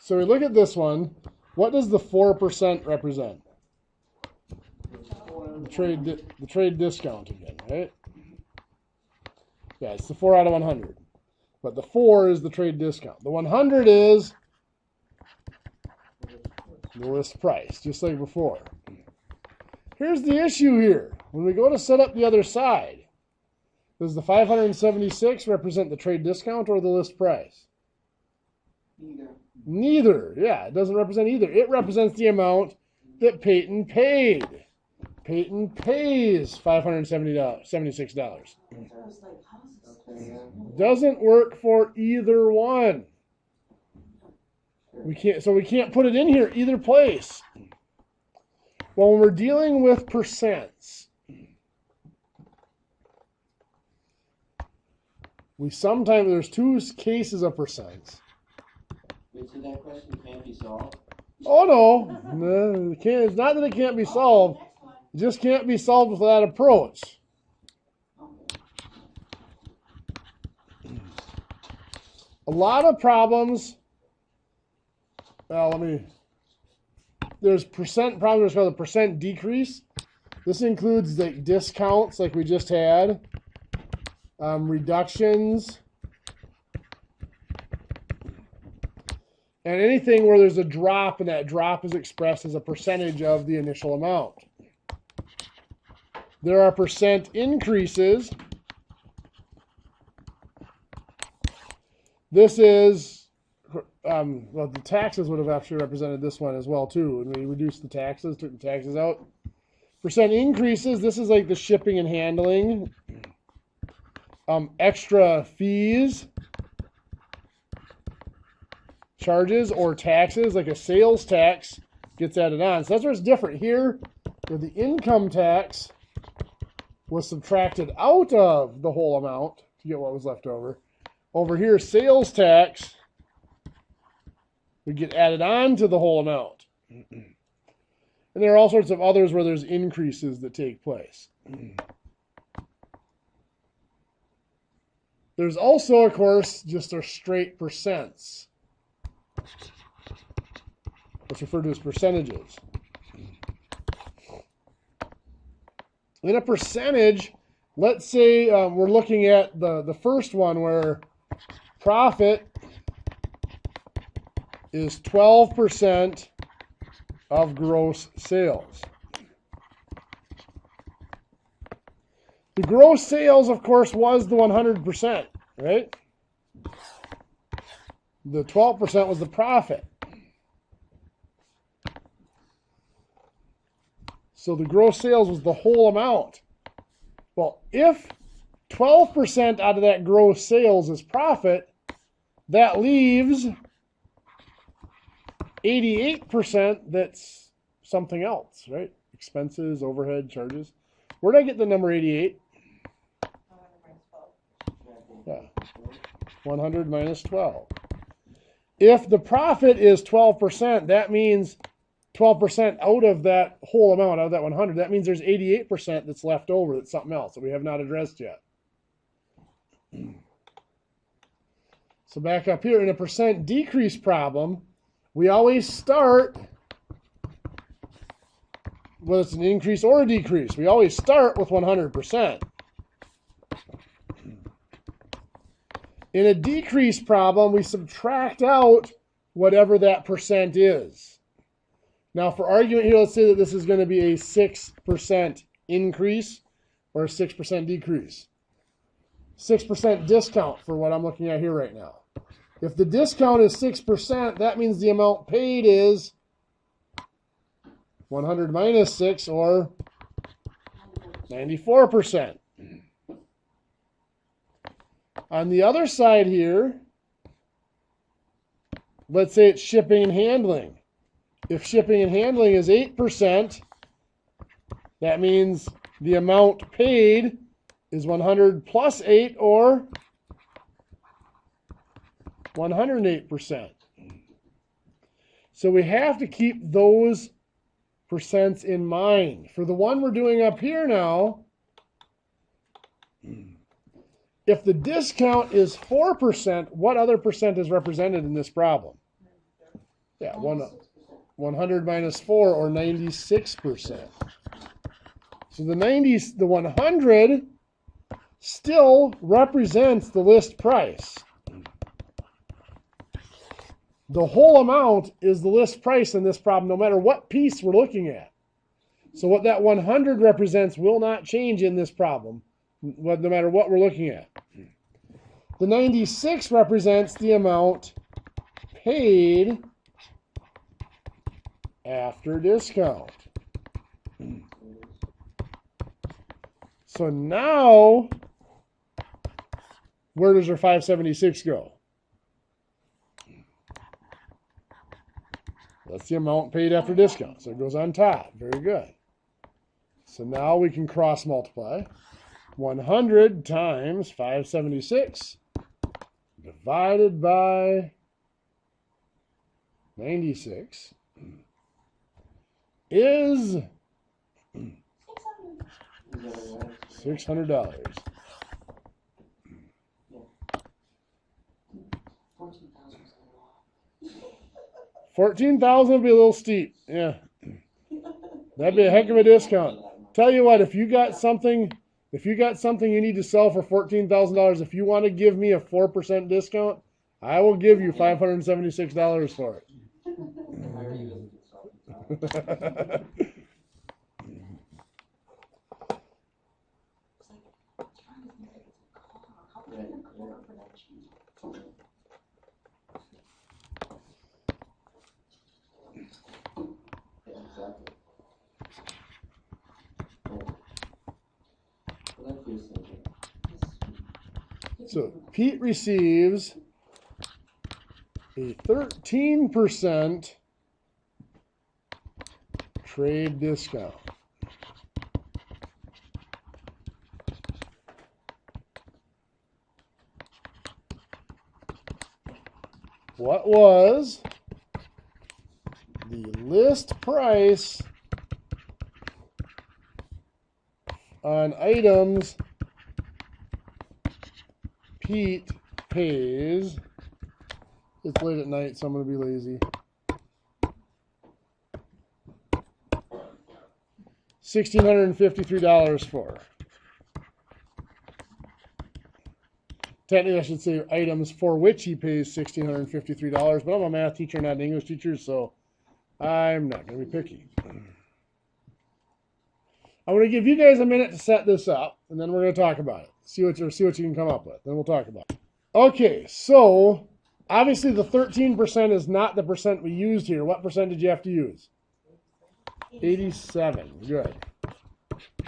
So we look at this one. What does the 4% represent? The trade discount again, right? Yeah, it's the 4 out of 100. But the 4 is the trade discount. The 100 is the list price, just like before. Here's the issue here. When we go to set up the other side, does the 576 represent the trade discount or the list price? Neither. Yeah, it doesn't represent either. It represents the amount that Peyton paid. Peyton pays $576. Doesn't work for either one. We can't put it in here either place. Well, when we're dealing with percents, there's two cases of percents. Wait, so that question can't be solved? Oh no, it's not that it can't be solved. It just can't be solved with that approach. A lot of problems. There's percent problems called the percent decrease. This includes like discounts, like we just had, reductions, and anything where there's a drop and that drop is expressed as a percentage of the initial amount. There are percent increases. This is, well, the taxes would have actually represented this one as well too. When we reduced the taxes, took the taxes out. Percent increases, this is like the shipping and handling. Extra fees, charges, or taxes, like a sales tax gets added on. So that's where it's different. Here, the income tax was subtracted out of the whole amount to get what was left over. Over here, sales tax would get added on to the whole amount. And there are all sorts of others where there's increases that take place. There's also, of course, just our straight percents. What's referred to as percentages. In a percentage, let's say we're looking at the first one where profit is 12% of gross sales. The gross sales, of course, was the 100%, right? The 12% was the profit. So the gross sales was the whole amount. Well, if 12% out of that gross sales is profit, that leaves 88% that's something else, right? Expenses, overhead, charges. Where did I get the number 88? Yeah. 100 minus 12. If the profit is 12%, that means 12% out of that whole amount, out of that 100, that means there's 88% that's left over. That's something else that we have not addressed yet. So back up here, in a percent decrease problem, we always start, whether it's an increase or a decrease, we always start with 100%. In a decrease problem, we subtract out whatever that percent is. Now, for argument here, let's say that this is going to be a 6% increase or a 6% decrease. 6% discount for what I'm looking at here right now. If the discount is 6%, that means the amount paid is 100 minus 6, or 94%. On the other side here, let's say it's shipping and handling. If shipping and handling is 8%, that means the amount paid is 100 plus 8, or 108%. So we have to keep those percents in mind. For the one we're doing up here now, if the discount is 4%, what other percent is represented in this problem? Yeah, 100 minus 4, or 96%. So the 100 still represents the list price. The whole amount is the list price in this problem, no matter what piece we're looking at. So what that 100 represents will not change in this problem, no matter what we're looking at. The 96 represents the amount paid after discount. So now, where does our 576 go? That's the amount paid after discount. So it goes on top. Very good. So now we can cross multiply. 100 times 576 divided by 96 is $600. 14,000 would be a little steep. Yeah. That'd be a heck of a discount. Tell you what, if you got something you need to sell for $14,000, if you want to give me a 4% discount, I will give you $576 for it. So Pete receives a 13% trade discount. What was the list price on items Pete pays? It's late at night, so I'm going to be lazy. $1,653 for. Technically, I should say items for which he pays $1,653, but I'm a math teacher, not an English teacher, so I'm not going to be picky. I'm going to give you guys a minute to set this up, and then we're going to talk about it. See what you can come up with. Then we'll talk about it. Okay, so obviously the 13% is not the percent we used here. What percent did you have to use? 87. Good.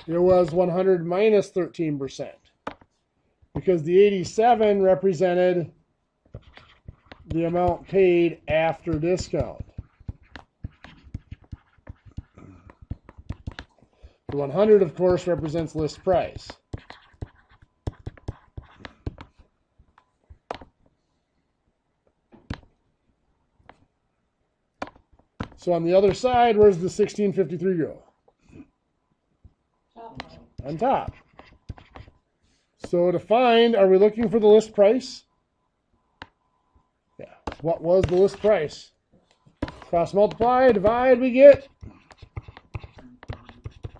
It was 100 minus 13%. Because the 87 represented the amount paid after discount. The 100, of course, represents list price. So on the other side, where's the 1653 go? On top. So to find, are we looking for the list price? Yeah. What was the list price? Cross multiply, divide, we get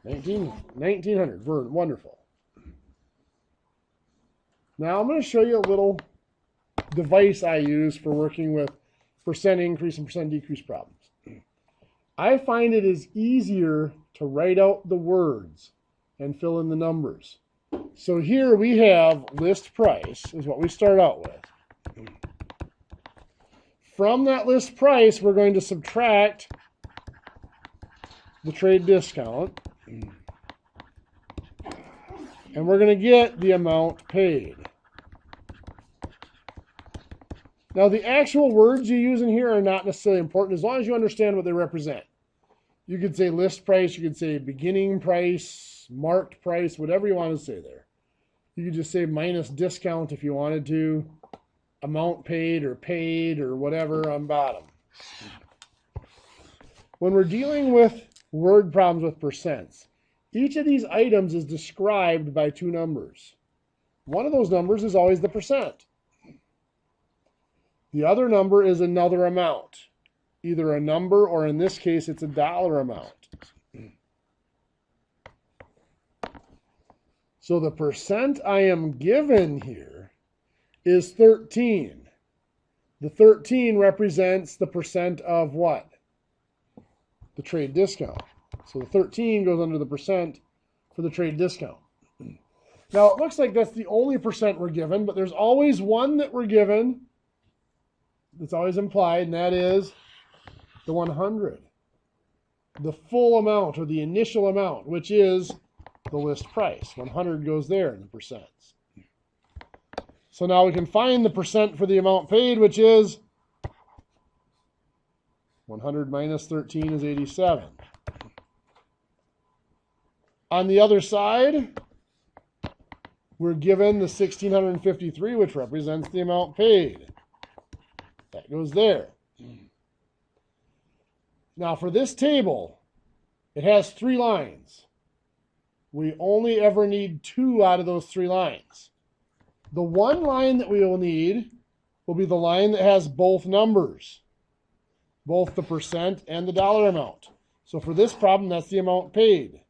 1900. Wonderful. Now I'm going to show you a little device I use for working with percent increase and percent decrease problems. I find it is easier to write out the words and fill in the numbers. So here we have list price is what we start out with. From that list price, we're going to subtract the trade discount. And we're going to get the amount paid. Now, the actual words you use in here are not necessarily important as long as you understand what they represent. You could say list price, you could say beginning price, marked price, whatever you want to say there. You could just say minus discount if you wanted to, amount paid or whatever on bottom. When we're dealing with word problems with percents, each of these items is described by two numbers. One of those numbers is always the percent. The other number is another amount. either a number or in this case it's a dollar amount. So the percent I am given here is 13. The 13 represents the percent of what? The trade discount. So the 13 goes under the percent for the trade discount. Now it looks like that's the only percent we're given, but there's always one that we're given that's always implied, and that is the 100. The full amount or the initial amount, which is the list price. 100 goes there in the percents. So now we can find the percent for the amount paid, which is 100 minus 13 is 87. On the other side, we're given the 1,653, which represents the amount paid. That goes there. Now for this table, it has 3 lines. We only ever need 2 out of those 3 lines. The one line that we will need will be the line that has both numbers, both the percent and the dollar amount. So for this problem, that's the amount paid.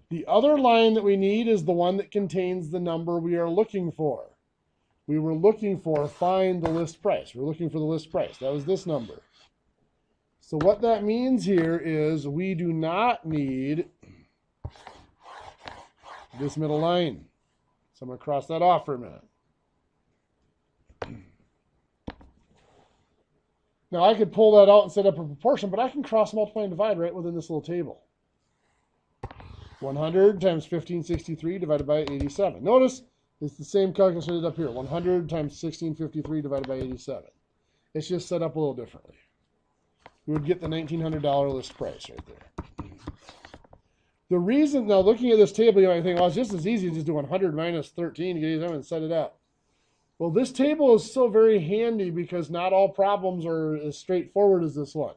The other line that we need is the one that contains the number we are looking for. We were looking for find the list price. We're looking for the list price. That was this number. So what that means here is we do not need this middle line. So I'm going to cross that off for a minute. Now I could pull that out and set up a proportion, but I can cross multiply and divide right within this little table. 100 times 1563 divided by 87. Notice it's the same calculation I did up here. 100 times 1653 divided by 87. It's just set up a little differently. We would get the $1,900 list price right there. The reason, now looking at this table, you might think, well, it's just as easy to just do 100 minus 13 to get 87 and set it up. Well, this table is so very handy because not all problems are as straightforward as this one.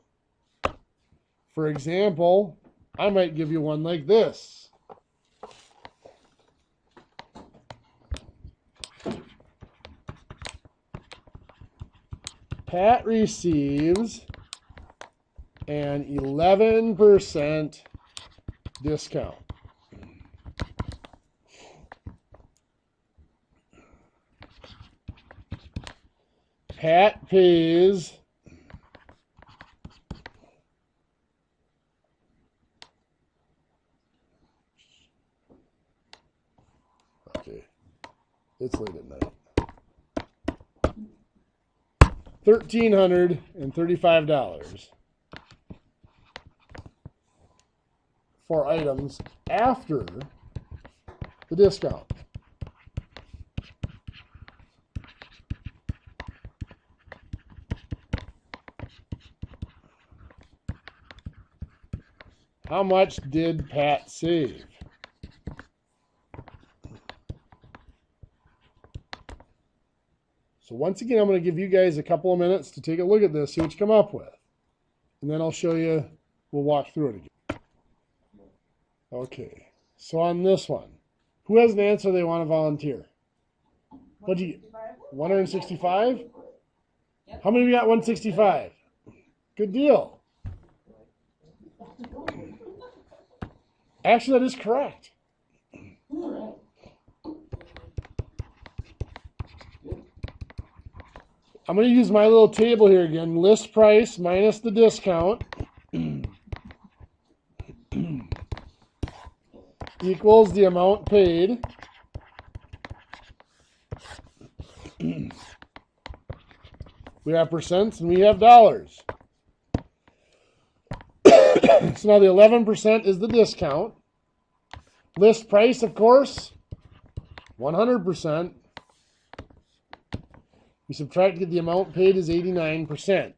For example, I might give you one like this. Pat receives an 11% discount. Pat pays it's late at night. $1,335 for items after the discount. How much did Pat save? So once again, I'm going to give you guys a couple of minutes to take a look at this, see what you come up with. And then I'll show you, we'll walk through it again. Okay, so on this one, who has an answer they want to volunteer? What'd you get? 165? How many of you got 165? Good deal. Actually, that is correct. I'm going to use my little table here again. List price minus the discount equals the amount paid we have percents and we have dollars. So now the 11% is the discount. List price, of course, 100%. We subtracted the amount paid is 89%.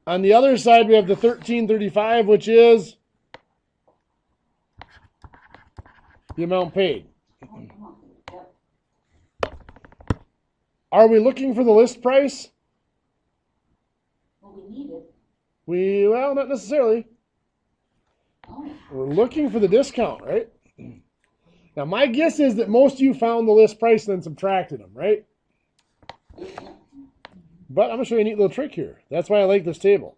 On the other side, we have the 1335, which is the amount paid. Are we looking for the list price? Well, we need it. Well, not necessarily. Oh. We're looking for the discount, right? Now, my guess is that most of you found the list price and then subtracted them, right? But I'm going to show you a neat little trick here. That's why I like this table.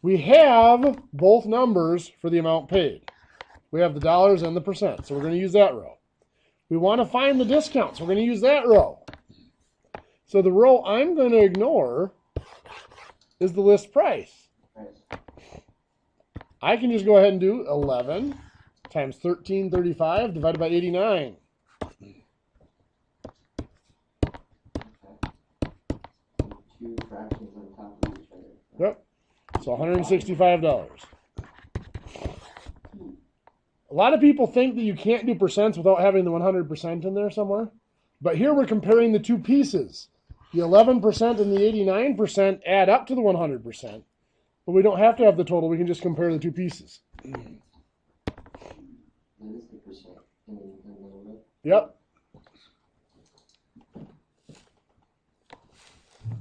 We have both numbers for the amount paid. We have the dollars and the percent, so we're going to use that row. We want to find the discount, so we're going to use that row. So the row I'm going to ignore is the list price. I can just go ahead and do 11 times 1335 divided by 89. Two fractions on top of each other. Yep. So $165. A lot of people think that you can't do percents without having the 100% in there somewhere. But here we're comparing the two pieces. The 11% and the 89% add up to the 100%. But we don't have to have the total. We can just compare the two pieces. That is the percent. Yep.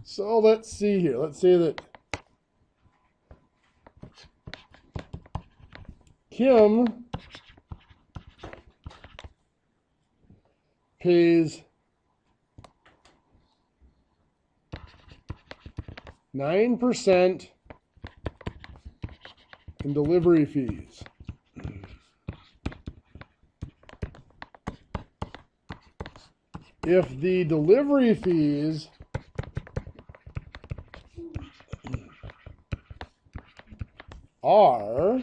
So let's see here. Let's say that Kim pays 9% in delivery fees. If the delivery fees are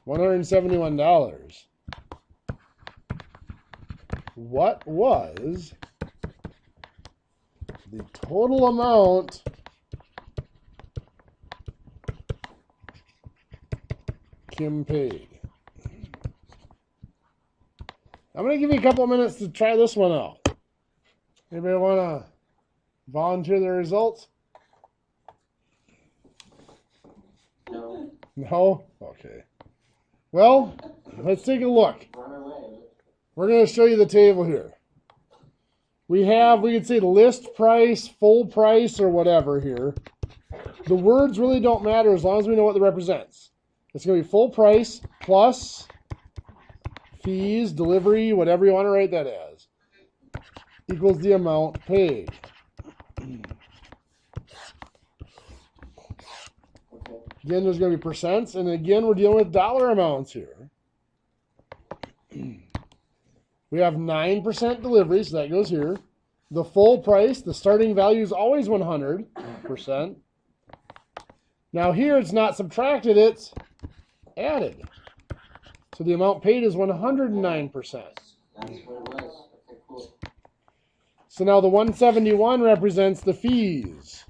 $171, what was the total amount Kim paid? I'm going to give you a couple of minutes to try this one out. Anybody want to volunteer the results? No. No? Okay. Well, let's take a look. Run away. We're going to show you the table here. We could say list price, full price, or whatever here. The words really don't matter as long as we know what it represents. It's going to be full price plus fees, delivery, whatever you want to write that as, equals the amount paid. Again, there's going to be percents, and again, we're dealing with dollar amounts here. We have 9% delivery, so that goes here. The full price, the starting value is always 100%. Now here, it's not subtracted, it's added. So the amount paid is 109%. That's what it was. Okay, cool. So now the 171 represents the fees.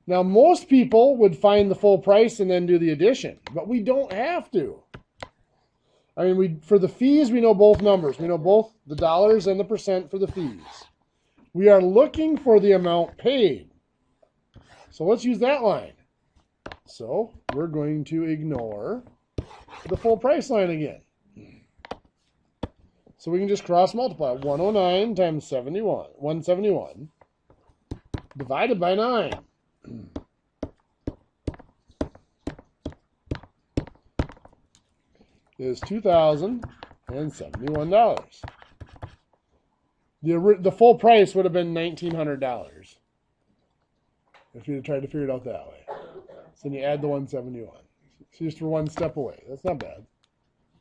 Now most people would find the full price and then do the addition, but we don't have to. I mean, for the fees, we know both numbers. We know both the dollars and the percent for the fees. We are looking for the amount paid. So let's use that line. So we're going to ignore the full price line again. So we can just cross multiply 109 times 171 divided by 9. Is $2,071. The full price would have been $1,900 if you had tried to figure it out that way. So then you add the 171. So just for one step away. That's not bad.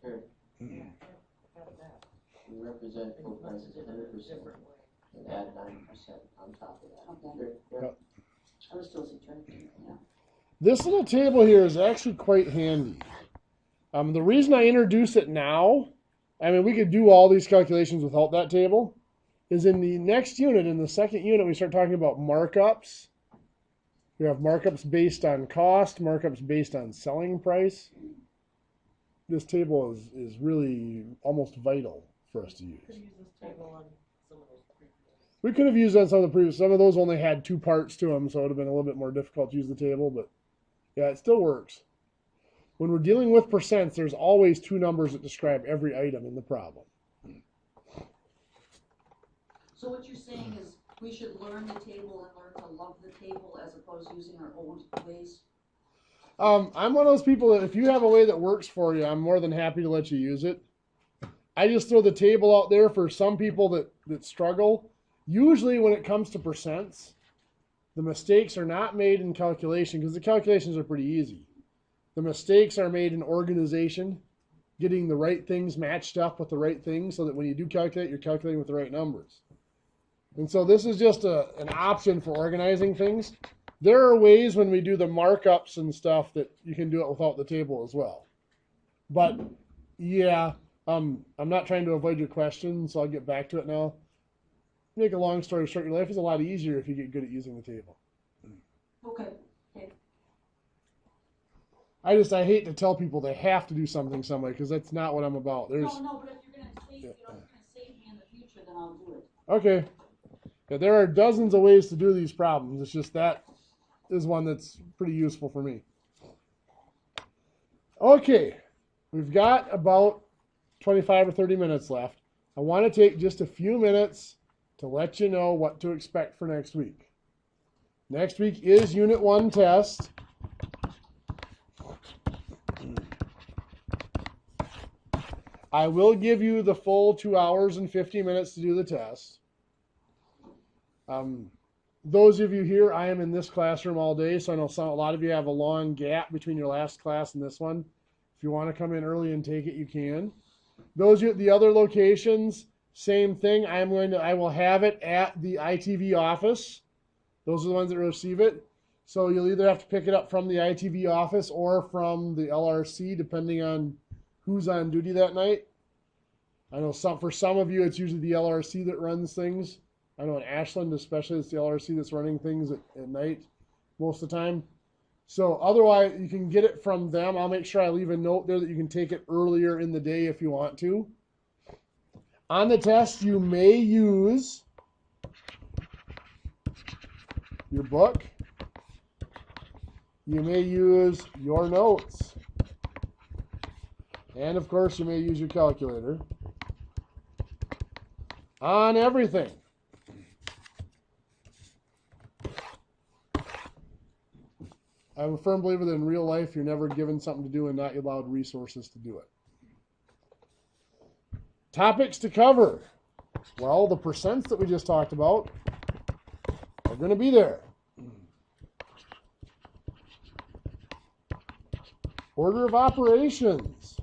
Here. We represent full price as 100% and add 9% on top of that. Okay. Here, here. Yep. I was still subtracting, yeah. This little table here is actually quite handy. The reason I introduce it now, I mean, we could do all these calculations without that table, is in the next unit, in the second unit, we start talking about markups. We have markups based on cost, markups based on selling price. This table is really almost vital for us to use. We could have used it on some of the previous. Some of those only had 2 parts to them, so it would have been a little bit more difficult to use the table, but yeah, it still works. When we're dealing with percents, there's always 2 numbers that describe every item in the problem. So what you're saying is we should learn the table and learn to love the table as opposed to using our old ways? I'm one of those people that if you have a way that works for you, I'm more than happy to let you use it. I just throw the table out there for some people that struggle. Usually when it comes to percents, the mistakes are not made in calculation because the calculations are pretty easy. The mistakes are made in organization, getting the right things matched up with the right things so that when you do calculate, you're calculating with the right numbers. And so this is just an option for organizing things. There are ways when we do the markups and stuff that you can do it without the table as well. But yeah, I'm not trying to avoid your question, so I'll get back to it now. Make a long story short, your life is a lot easier if you get good at using the table. Okay. I hate to tell people they have to do something some way because that's not what I'm about. No, but if you're gonna save, if you're gonna save me in the future, then I'll do it. Okay. Yeah, there are dozens of ways to do these problems. It's just that is one that's pretty useful for me. Okay, we've got about 25 or 30 minutes left. I want to take just a few minutes to let you know what to expect for next week. Next week is Unit 1 test. I will give you the full 2 hours and 50 minutes to do the test. Those of you here, I am in this classroom all day, so I know a lot of you have a long gap between your last class and this one. If you want to come in early and take it, you can. Those at the other locations, same thing. I will have it at the ITV office. Those are the ones that receive it. So you'll either have to pick it up from the ITV office or from the LRC, depending on who's on duty that night. I know for some of you, it's usually the LRC that runs things. I know in Ashland, especially, it's the LRC that's running things at night most of the time. So otherwise, you can get it from them. I'll make sure I leave a note there that you can take it earlier in the day if you want to. On the test, you may use your book. You may use your notes. And of course, you may use your calculator. On everything. I'm a firm believer that in real life, you're never given something to do and not allowed resources to do it. Topics to cover. Well, the percents that we just talked about are going to be there. Order of operations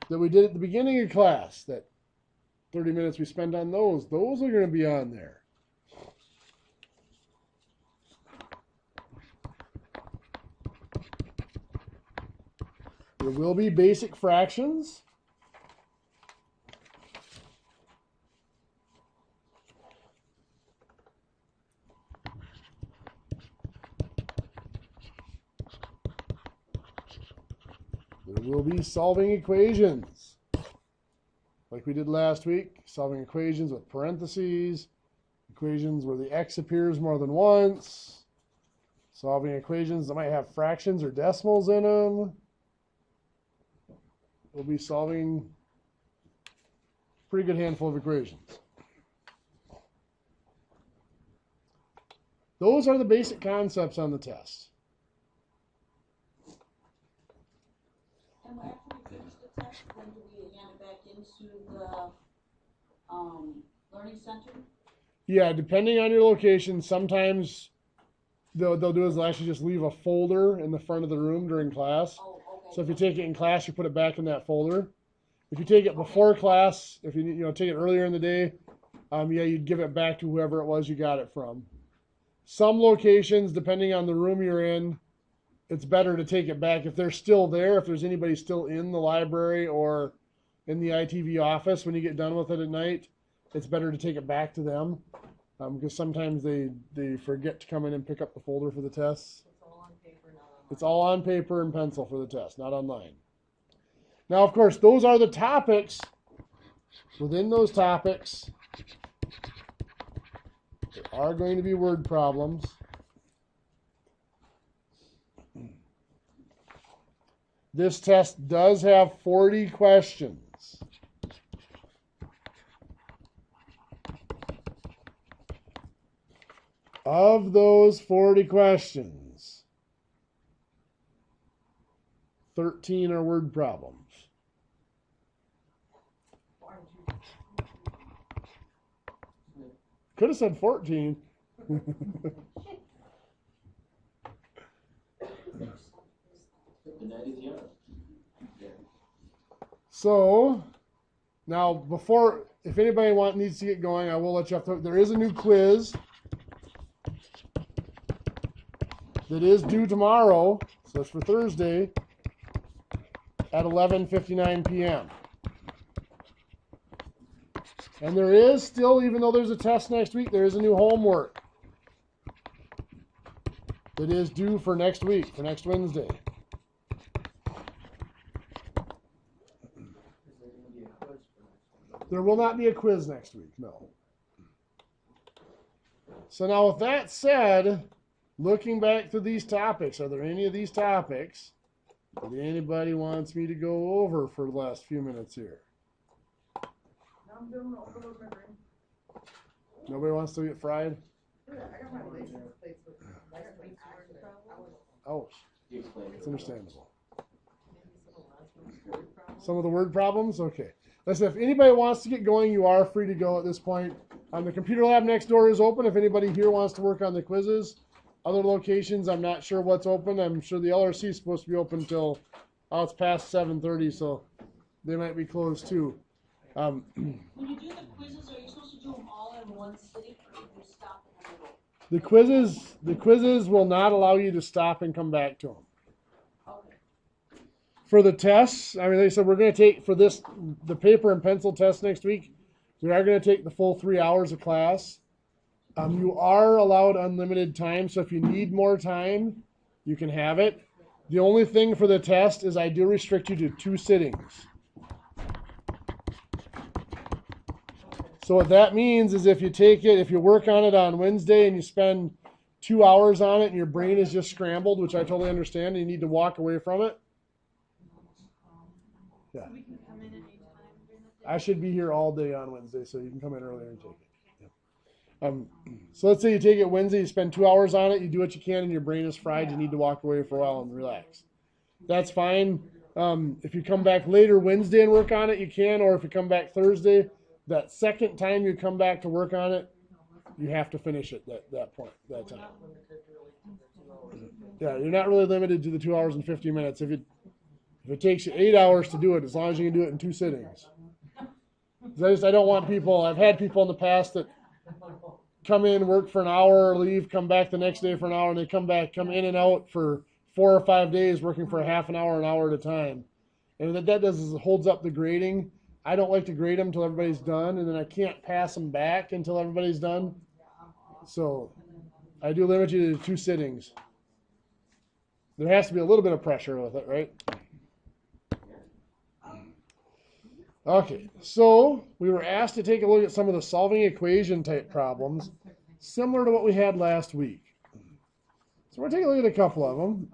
that we did at the beginning of class, that 30 minutes we spent on those are going to be on there. There will be basic fractions. There will be solving equations, like we did last week, solving equations with parentheses, equations where the x appears more than once, solving equations that might have fractions or decimals in them. We'll be solving a pretty good handful of equations. Those are the basic concepts on the test. And after we finish the test, then do we hand it back into the learning center? Yeah, depending on your location, sometimes they'll do is they'll actually just leave a folder in the front of the room during class. Oh, okay. So if you take it in class, you put it back in that folder. If you take it before class, if you take it earlier in the day, yeah, you'd give it back to whoever it was you got it from. Some locations, depending on the room you're in, it's better to take it back if they're still there. If there's anybody still in the library or in the ITV office when you get done with it at night, it's better to take it back to them because sometimes they forget to come in and pick up the folder for the tests. It's all on paper, not online. It's all on paper and pencil for the test, not online. Now, of course, those are the topics. Within those topics, there are going to be word problems. This test does have 40 questions. Of those 40 questions, 13 are word problems. Could have said 14. The night is young. So, now before, if anybody needs to get going, I will let you know. There is a new quiz that is due tomorrow, so it's for Thursday at 11:59 p.m. And there is still, even though there's a test next week, there is a new homework that is due for next week, for next Wednesday. There will not be a quiz next week, no. So now with that said, looking back to these topics, are there any of these topics that anybody wants me to go over for the last few minutes here? I'm doing overload my brain. Nobody wants to get fried? Yeah, I got my license plates with me. I got my accent. Oh, You explained it. it's understandable. Some of the word problems? Okay. Listen, if anybody wants to get going, you are free to go at this point. The computer lab next door is open. If anybody here wants to work on the quizzes, other locations, I'm not sure what's open. I'm sure the LRC is supposed to be open until it's past 7:30, so they might be closed too. When you do the quizzes, are you supposed to do them all in one sitting, or do you stop in the middle? The quizzes will not allow you to stop and come back to them. Okay. For the tests, I mean, they said we're going to take for this the paper and pencil test next week. We are going to take the full 3 hours of class. You are allowed unlimited time, so if you need more time, you can have it. The only thing for the test is I do restrict you to 2 sittings. So what that means is if you work on it on Wednesday and you spend 2 hours on it and your brain is just scrambled, which I totally understand, and you need to walk away from it. Yeah. We can come in any time during the day? I should be here all day on Wednesday, so you can come in earlier and take it. Yeah. So let's say you take it Wednesday, you spend 2 hours on it, you do what you can, and your brain is fried, you need to walk away for a while and relax. That's fine. If you come back later Wednesday and work on it, you can, or if you come back Thursday, that second time you come back to work on it, you have to finish it that time. Yeah, you're not really limited to the 2 hours and 50 minutes. If it takes you 8 hours to do it, as long as you can do it in 2 sittings. I don't want people, I've had people in the past that come in, work for an hour, leave, come back the next day for an hour, and they come in and out for 4 or 5 days working for a half an hour at a time. And what that does is it holds up the grading. I don't like to grade them until everybody's done, and then I can't pass them back until everybody's done. So I do limit you to 2 sittings. There has to be a little bit of pressure with it, right? Okay, so we were asked to take a look at some of the solving equation type problems, similar to what we had last week. So we're taking a look at a couple of them.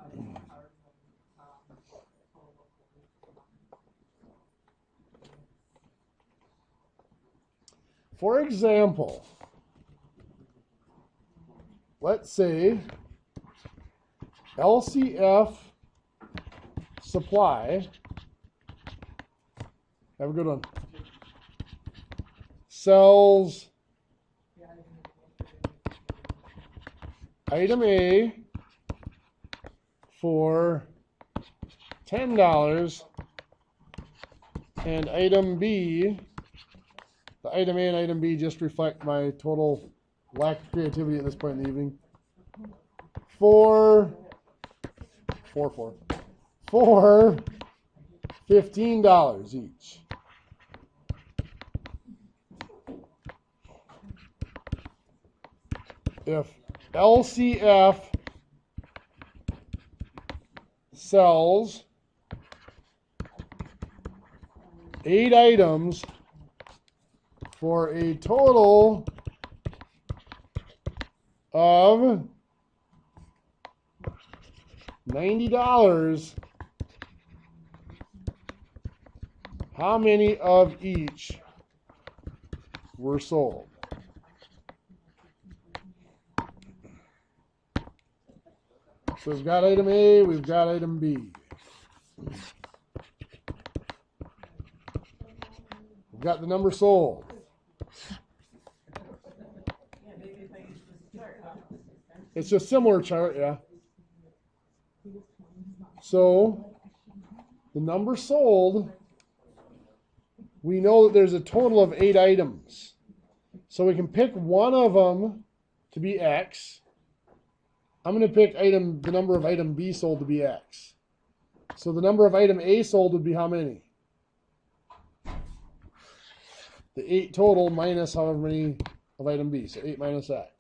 For example, let's say LCF supply, have a good one, sells item A for $10 and item B, the item A and item B just reflect my total lack of creativity at this point in the evening, for $15 each. If LCF sells 8 items for a total of $90, how many of each were sold? So we've got item A, we've got item B. We've got the number sold. It's a similar chart, yeah. So the number sold, we know that there's a total of 8 items. So we can pick one of them to be X. I'm going to pick the number of item B sold to be X. So the number of item A sold would be how many? The 8 total minus however many of item B. So 8 minus X.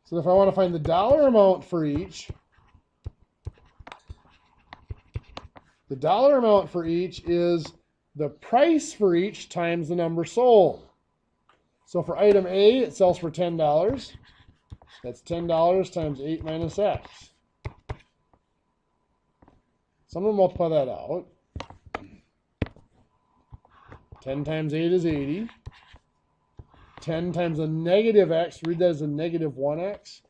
So if I want to find the dollar amount for each, the dollar amount for each is the price for each times the number sold. So for item A, it sells for $10. That's $10 times 8 minus X. So I'm going to multiply that out. 10 times 8 is 80. 10 times a negative X, read that as a negative 1X,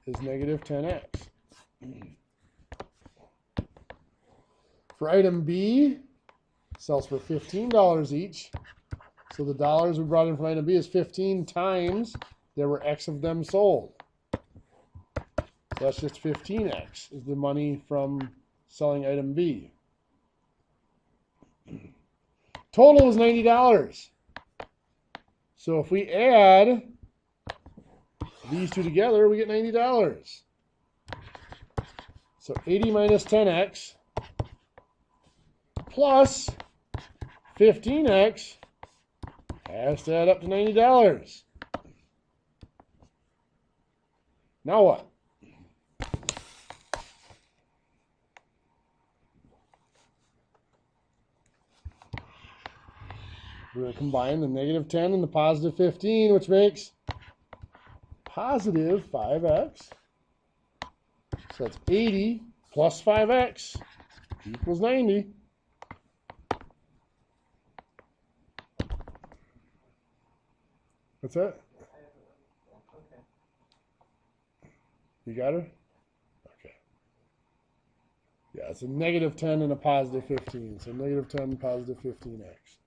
is negative 10X. For item B, sells for $15 each. So the dollars we brought in from item B is 15 times there were X of them sold. So that's just 15X is the money from selling item B. Total is $90. So if we add these two together, we get $90. So 80 minus 10X plus 15X has to add up to $90. Now what? We're going to combine the negative 10 and the positive 15, which makes positive 5X. So that's 80 plus 5X equals 90. What's that? You got her? Okay. Yeah, it's a negative 10 and a positive 15. So negative 10, positive 15X.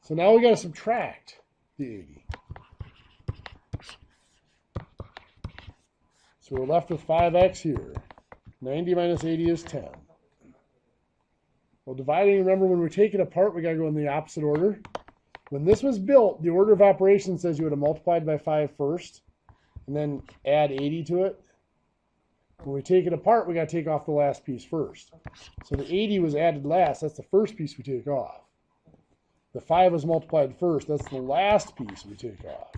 So now we got to subtract the 80. So we're left with 5X here. 90 minus 80 is 10. Well, dividing, remember when we take it apart, we got to go in the opposite order. When this was built, the order of operations says you would have multiplied by 5 first and then add 80 to it. When we take it apart, we got to take off the last piece first. So the 80 was added last. That's the first piece we take off. The 5 was multiplied first. That's the last piece we take off.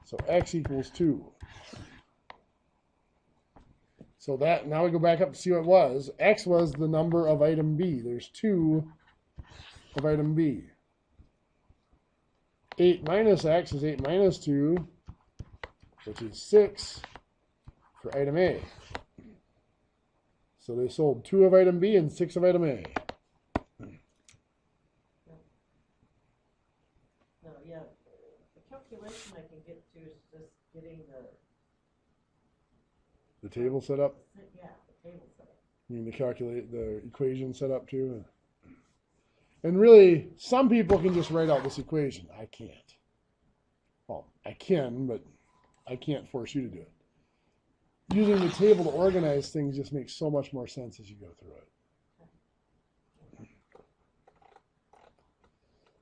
So X equals 2. So that, now we go back up to see what it was. X was the number of item B. There's 2 of item B. 8 minus X is 8 minus 2, which is 6 for item A. So they sold 2 of item B and 6 of item A. No, yeah, the calculation I can get to is just getting The table set up? yeah, the table set up. You mean the equation set up too? And really, some people can just write out this equation. I can't. Well, I can, but I can't force you to do it. Using the table to organize things just makes so much more sense as you go through it.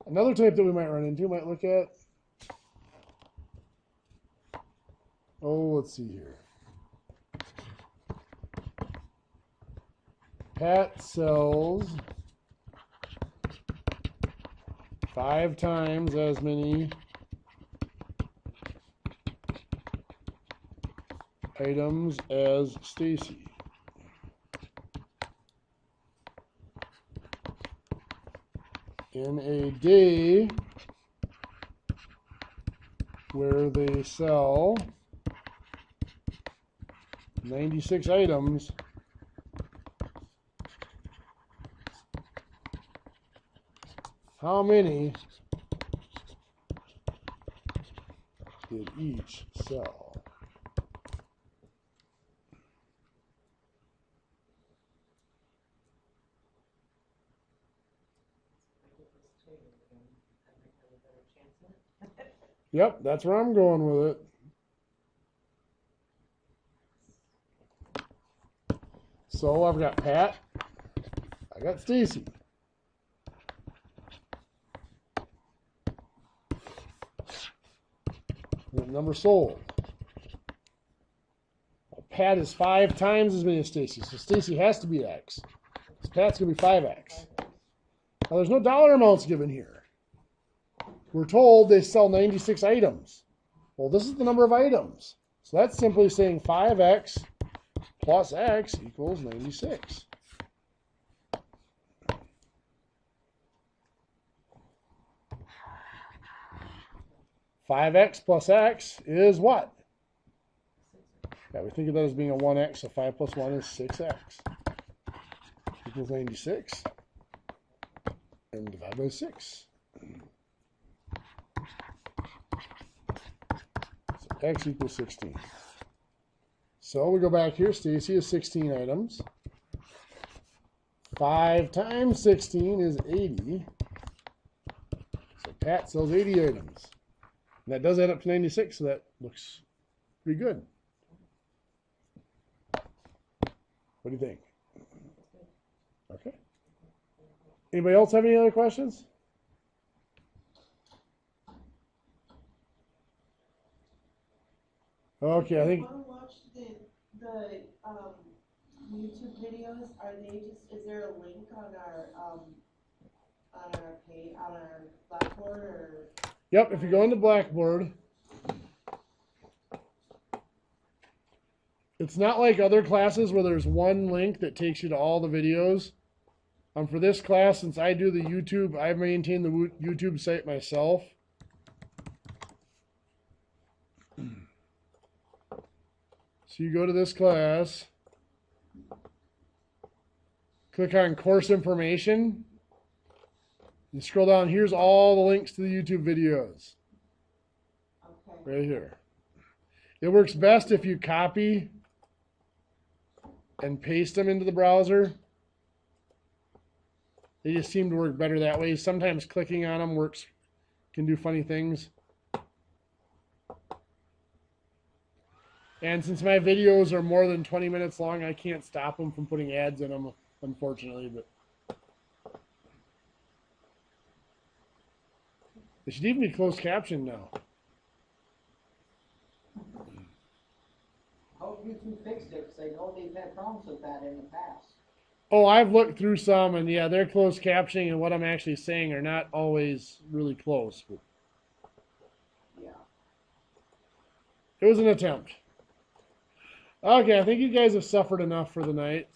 Another type that we might run into, might look at, let's see here. Pat sells 5 times as many items as Stacy. In a day where they sell 96 items, how many did each sell? Yep, that's where I'm going with it. So I've got Pat. I got Stacy. The number sold. Well, Pat is 5 times as many as Stacy, so Stacy has to be X. So Pat's going to be 5X. Now there's no dollar amounts given here. We're told they sell 96 items. Well, this is the number of items. So that's simply saying 5X plus X equals 96. 5X plus X is what? Yeah, we think of that as being a 1X, so 5 plus 1 is 6X. Equals 96. And divide by 6. So X equals 16. So we go back here. Stacy has 16 items. 5 times 16 is 80. So Pat sells 80 items. And that does add up to 96, so that looks pretty good. What do you think? Okay. Anybody else have any other questions? Okay, I think. If you want to watch the YouTube videos, are they just? Is there a link on our page on our Blackboard or? Yep, if you go into Blackboard, it's not like other classes where there's one link that takes you to all the videos. For this class, since I do the YouTube, I maintain the YouTube site myself. So you go to this class, click on course information, and scroll down. Here's all the links to the YouTube videos. Okay. Right here. It works best if you copy and paste them into the browser. They just seem to work better that way. Sometimes clicking on them can do funny things. And since my videos are more than 20 minutes long, I can't stop them from putting ads in them, unfortunately. But they should even be closed captioned now. How have YouTube fixed it? Because I know they've had problems with that in the past. Oh, I've looked through some, and yeah, their closed captioning and what I'm actually saying are not always really close. But Yeah. it was an attempt. Okay, I think you guys have suffered enough for the night.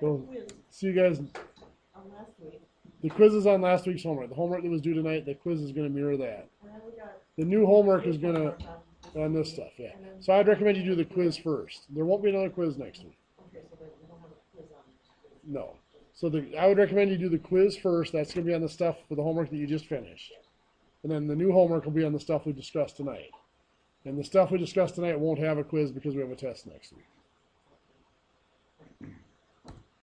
We'll see you guys. On last week. The quiz is on last week's homework. The homework that was due tonight, the quiz is going to mirror that. And then we got. The new homework is going to, on this stuff, yeah. So I'd recommend you do the quiz first. There won't be another quiz next week. Okay, so we don't have a quiz on. No. So I would recommend you do the quiz first. That's going to be on the stuff for the homework that you just finished. And then the new homework will be on the stuff we discussed tonight. And the stuff we discussed tonight won't have a quiz because we have a test next week.